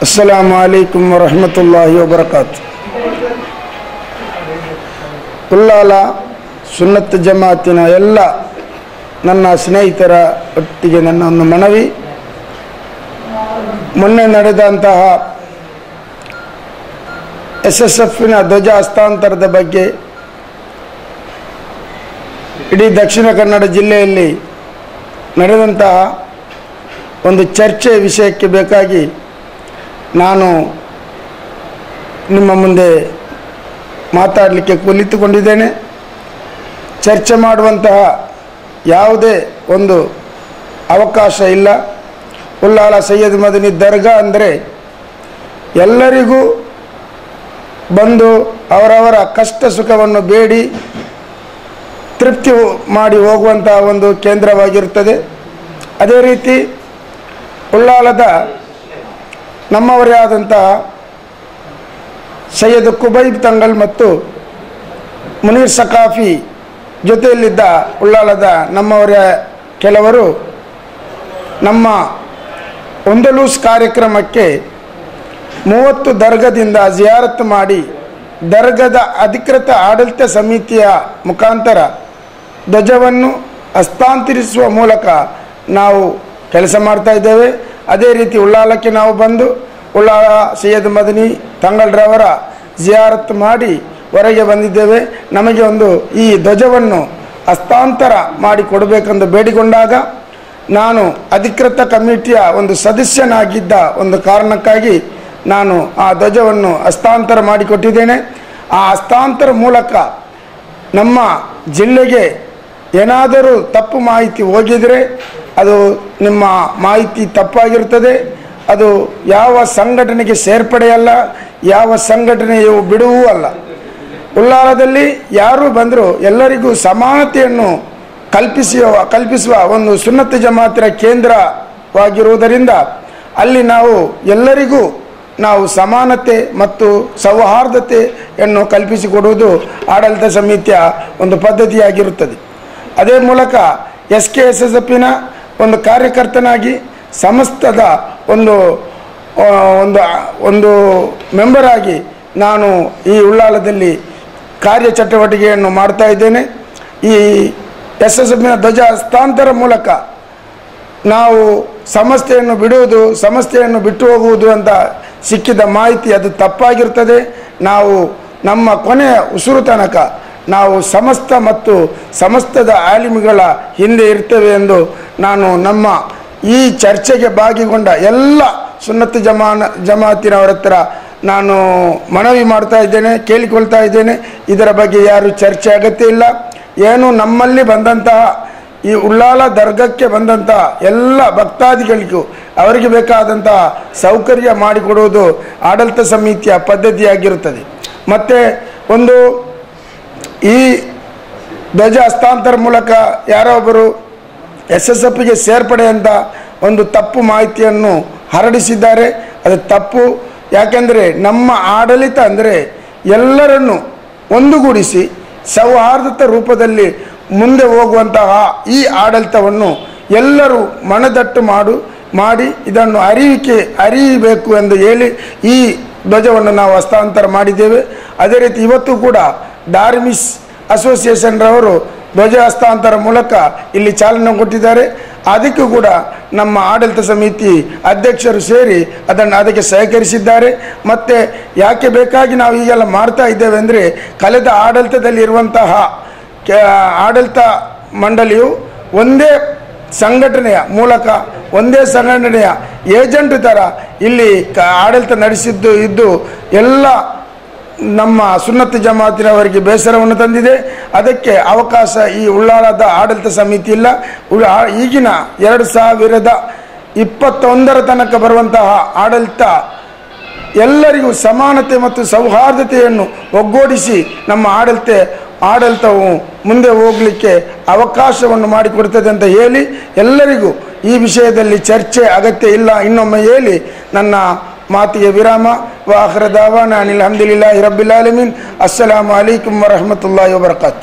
अस्सलामु अलैकुम वरहमतुल्लाहि वबरकातुहु। ಉಲ್ಲಾಲ ಸುನ್ನತ್ ಜಮಾತಿನ ಎಲ್ಲ ನನ್ನ ಸ್ನೇಹಿತರ ಒಟ್ಟಿಗೆ ನನ್ನ ಒಂದು ಮನವಿ, ಮೊನ್ನೆ ನಡೆದಂತಹ SSFನ ಧ್ವಜ ಹಸ್ತಾಂತರದ ಬಗ್ಗೆ ಇಡೀ ದಕ್ಷಿಣ ಕನ್ನಡ ಜಿಲ್ಲೆಯಲ್ಲಿ ನಡೆದಂತಹ ಒಂದು ಚರ್ಚೆ ವಿಷಯಕ್ಕೆ ಬೇಕಾಗಿ ನಾನು ನಿಮ್ಮ ಮುಂದೆ ಮಾತಾಡಲಿಕ್ಕೆ ಕುಳಿತುಕೊಂಡಿದ್ದೇನೆ. ಚರ್ಚೆ ಮಾಡುವಂತಹ ಯಾವುದೇ ಒಂದು ಅವಕಾಶ ಇಲ್ಲ. ಉಲ್ಲಾಲ ಸೈಯದ್ ಮದನಿ ದರ್ಗಾ ಅಂದರೆ ಎಲ್ಲರಿಗೂ ಬಂದು ಅವರವರ ಕಷ್ಟ ಸುಖವನ್ನು ಬೇಡಿ ತೃಪ್ತಿ ಮಾಡಿ ಹೋಗುವಂತಹ ಒಂದು ಕೇಂದ್ರವಾಗಿರುತ್ತದೆ. ಅದೇ ರೀತಿ ಉಲ್ಲಾಲದ ನಮ್ಮವರೇ ಆದಂತಹ ಸೈಯದ್ ಕುಬೈಬ್ ತಂಗಲ್ ಮತ್ತು ಮುನೀರ್ ಸಕಾಫಿ ಜೊತೆಯಲ್ಲಿದ್ದ ಉಲ್ಲಾಲದ ನಮ್ಮವರ ಕೆಲವರು ನಮ್ಮ ಒಂದಲೂಸ್ ಕಾರ್ಯಕ್ರಮಕ್ಕೆ 30 ದರ್ಗದಿಂದ ಜಿಯಾರತ್ ಮಾಡಿ ದರ್ಗದ ಅಧಿಕೃತ ಆಡಳಿತ ಸಮಿತಿಯ ಮುಖಾಂತರ ಧ್ವಜವನ್ನು ಹಸ್ತಾಂತರಿಸುವ ಮೂಲಕ ನಾವು ಕೆಲಸ ಮಾಡ್ತಾ ಇದ್ದೇವೆ. ಅದೇ ರೀತಿ ಉಲ್ಲಾಲಕ್ಕೆ ನಾವು ಬಂದು ಉಲ್ಲಾಲ ಸೈಯದ್ ಮದನಿ ತಂಗಲ್ರವರ ಜಿಯಾರತ್ ಮಾಡಿ ಹೊರಗೆ ಬಂದಿದ್ದೇವೆ. ನಮಗೆ ಒಂದು ಈ ಧ್ವಜವನ್ನು ಹಸ್ತಾಂತರ ಮಾಡಿ ಕೊಡಬೇಕೆಂದು ಬೇಡಿಕೊಂಡಾಗ ನಾನು ಅಧಿಕೃತ ಕಮಿಟಿಯ ಒಂದು ಸದಸ್ಯನಾಗಿದ್ದ ಒಂದು ಕಾರಣಕ್ಕಾಗಿ ನಾನು ಆ ಧ್ವಜವನ್ನು ಹಸ್ತಾಂತರ ಮಾಡಿಕೊಟ್ಟಿದ್ದೇನೆ. ಆ ಹಸ್ತಾಂತರ ಮೂಲಕ ನಮ್ಮ ಜಿಲ್ಲೆಗೆ ಏನಾದರೂ ತಪ್ಪು ಮಾಹಿತಿ ಹೋಗಿದರೆ ಅದು ನಿಮ್ಮ ಮಾಹಿತಿ ತಪ್ಪಾಗಿರುತ್ತದೆ. ಅದು ಯಾವ ಸಂಘಟನೆಗೆ ಸೇರ್ಪಡೆಯಲ್ಲ, ಯಾವ ಸಂಘಟನೆಯು ಬಿಡುವೂ ಅಲ್ಲ. ಉಲ್ಲಾಲದಲ್ಲಿ ಯಾರು ಬಂದರೂ ಎಲ್ಲರಿಗೂ ಸಮಾನತೆಯನ್ನು ಕಲ್ಪಿಸುವ ಒಂದು ಸುನ್ನತ್ ಜಮಾತಿನ ಕೇಂದ್ರವಾಗಿರುವುದರಿಂದ ಅಲ್ಲಿ ನಾವು ಎಲ್ಲರಿಗೂ ನಾವು ಸಮಾನತೆ ಮತ್ತು ಸೌಹಾರ್ದತೆಯನ್ನು ಕಲ್ಪಿಸಿಕೊಡುವುದು ಆಡಳಿತ ಸಮಿತಿಯ ಒಂದು ಪದ್ಧತಿಯಾಗಿರುತ್ತದೆ. ಅದೇ ಮೂಲಕ SKSSFನ ಒಂದು ಕಾರ್ಯಕರ್ತನಾಗಿ ಸಮಸ್ತದ ಒಂದು ಒಂದು ಮೆಂಬರ್ ಆಗಿ ನಾನು ಈ ಉಲ್ಲಾಲದಲ್ಲಿ ಕಾರ್ಯಚಟುವಟಿಕೆಯನ್ನು ಮಾಡ್ತಾ ಇದ್ದೇನೆ. ಈ SSFನ ಧ್ವಜ ಹಸ್ತಾಂತರ ಮೂಲಕ ನಾವು ಸಂಸ್ಥೆಯನ್ನು ಬಿಡುವುದು, ಸಂಸ್ಥೆಯನ್ನು ಬಿಟ್ಟು ಹೋಗುವುದು ಅಂತ ಸಿಕ್ಕಿದ ಮಾಹಿತಿ ಅದು ತಪ್ಪಾಗಿರ್ತದೆ. ನಾವು ನಮ್ಮ ಕೊನೆಯ ಉಸಿರು ತನಕ ನಾವು ಸಮಸ್ತ ಮತ್ತು ಸಮಸ್ತದ ಆಲಿಮಿಗಳ ಹಿಂದೆ ಇರ್ತೇವೆ ಎಂದು ನಾನು ನಮ್ಮ ಈ ಚರ್ಚೆಗೆ ಭಾಗಿಗೊಂಡ ಎಲ್ಲ ಸುನ್ನತ್ ಜಮಾತಿನವರ ಹತ್ರ ನಾನು ಮನವಿ ಮಾಡ್ತಾ ಇದ್ದೇನೆ, ಕೇಳಿಕೊಳ್ತಾ ಇದ್ದೇನೆ. ಇದರ ಬಗ್ಗೆ ಯಾರು ಚರ್ಚೆ ಅಗತ್ಯ ಇಲ್ಲ. ಏನು ನಮ್ಮಲ್ಲಿ ಬಂದಂತಹ ಈ ಉಲ್ಲಾಲ ದರ್ಗಕ್ಕೆ ಬಂದಂತಹ ಎಲ್ಲ ಭಕ್ತಾದಿಗಳಿಗೂ ಅವರಿಗೆ ಬೇಕಾದಂತಹ ಸೌಕರ್ಯ ಮಾಡಿಕೊಡುವುದು ಆಡಳಿತ ಸಮಿತಿಯ ಪದ್ಧತಿಯಾಗಿರುತ್ತದೆ. ಮತ್ತು ಒಂದು ಈ ಧ್ವಜ ಹಸ್ತಾಂತರ ಮೂಲಕ ಯಾರೋ ಒಬ್ಬರು SSFಗೆ ಸೇರ್ಪಡೆ ಅಂತ ಒಂದು ತಪ್ಪು ಮಾಹಿತಿಯನ್ನು ಹರಡಿಸಿದ್ದಾರೆ. ಅದು ತಪ್ಪು. ಯಾಕೆಂದರೆ ನಮ್ಮ ಆಡಳಿತ ಅಂದರೆ ಎಲ್ಲರನ್ನು ಒಂದುಗೂಡಿಸಿ ಸೌಹಾರ್ದತೆ ರೂಪದಲ್ಲಿ ಮುಂದೆ ಹೋಗುವಂತಹ ಈ ಆಡಳಿತವನ್ನು ಎಲ್ಲರೂ ಮನದಟ್ಟು ಮಾಡಿ ಇದನ್ನು ಅರಿಯಬೇಕು ಎಂದು ಹೇಳಿ ಈ ಧ್ವಜವನ್ನು ನಾವು ಹಸ್ತಾಂತರ ಮಾಡಿದ್ದೇವೆ. ಅದೇ ರೀತಿ ಇವತ್ತು ಕೂಡ ಡಾರ್ಮಿಸ್ ಅಸೋಸಿಯೇಷನ್ ರವರು ಧ್ವಜ ಹಸ್ತಾಂತರ ಮೂಲಕ ಇಲ್ಲಿ ಚಾಲನೆ ಕೊಟ್ಟಿದ್ದಾರೆ. ಅದಕ್ಕೂ ಕೂಡ ನಮ್ಮ ಆಡಳಿತ ಸಮಿತಿ ಅಧ್ಯಕ್ಷರು ಸೇರಿ ಅದಕ್ಕೆ ಸಹಕರಿಸಿದ್ದಾರೆ. ಮತ್ತು ಯಾಕೆ ಬೇಕಾಗಿ ನಾವು ಈಗೆಲ್ಲ ಮಾಡ್ತಾ ಇದ್ದೇವೆ ಅಂದರೆ ಕಳೆದ ಆಡಳಿತದಲ್ಲಿ ಇರುವಂತಹ ಆಡಳಿತ ಮಂಡಳಿಯು ಒಂದೇ ಸಂಘಟನೆಯ ಮೂಲಕ ಒಂದೇ ಸಂಘಟನೆಯ ಏಜೆಂಟ್ ಥರ ಇಲ್ಲಿ ಆಡಳಿತ ನಡೆಸಿದ್ದು ಎಲ್ಲ ನಮ್ಮ ಸುನ್ನತ್ ಜಮಾತಿನವರಿಗೆ ಬೇಸರವನ್ನು ತಂದಿದೆ. ಅದಕ್ಕೆ ಅವಕಾಶ ಈ ಉಲ್ಲಾಲದ ಆಡಳಿತ ಸಮಿತಿ ಇಲ್ಲ. ಈಗಿನ 2021 ತನಕ ಬರುವಂತಹ ಆಡಳಿತ ಎಲ್ಲರಿಗೂ ಸಮಾನತೆ ಮತ್ತು ಸೌಹಾರ್ದತೆಯನ್ನು ಒಗ್ಗೂಡಿಸಿ ನಮ್ಮ ಆಡಳಿತವು ಮುಂದೆ ಹೋಗಲಿಕ್ಕೆ ಅವಕಾಶವನ್ನು ಮಾಡಿಕೊಡ್ತದೆ ಅಂತ ಹೇಳಿ ಎಲ್ಲರಿಗೂ ಈ ವಿಷಯದಲ್ಲಿ ಚರ್ಚೆ ಅಗತ್ಯ ಇಲ್ಲ ಇನ್ನೊಮ್ಮೆ ಹೇಳಿ ನನ್ನ ಮಾತಿಗೆ ವಿರಾಮ. ವ ಆಖಿರ ದಾವಾನಾ ಅನಿಲ್ ಹಮ್ದುಲಿಲ್ಲಾಹಿ ರಬ್ಬಿಲ್ ಆಲಮೀನ್. ಅಸ್ಸಲಾಮು ಅಲೈಕುಂ ವರಹಮತುಲ್ಲಾಹಿ ವಬರಕಾತುಹು.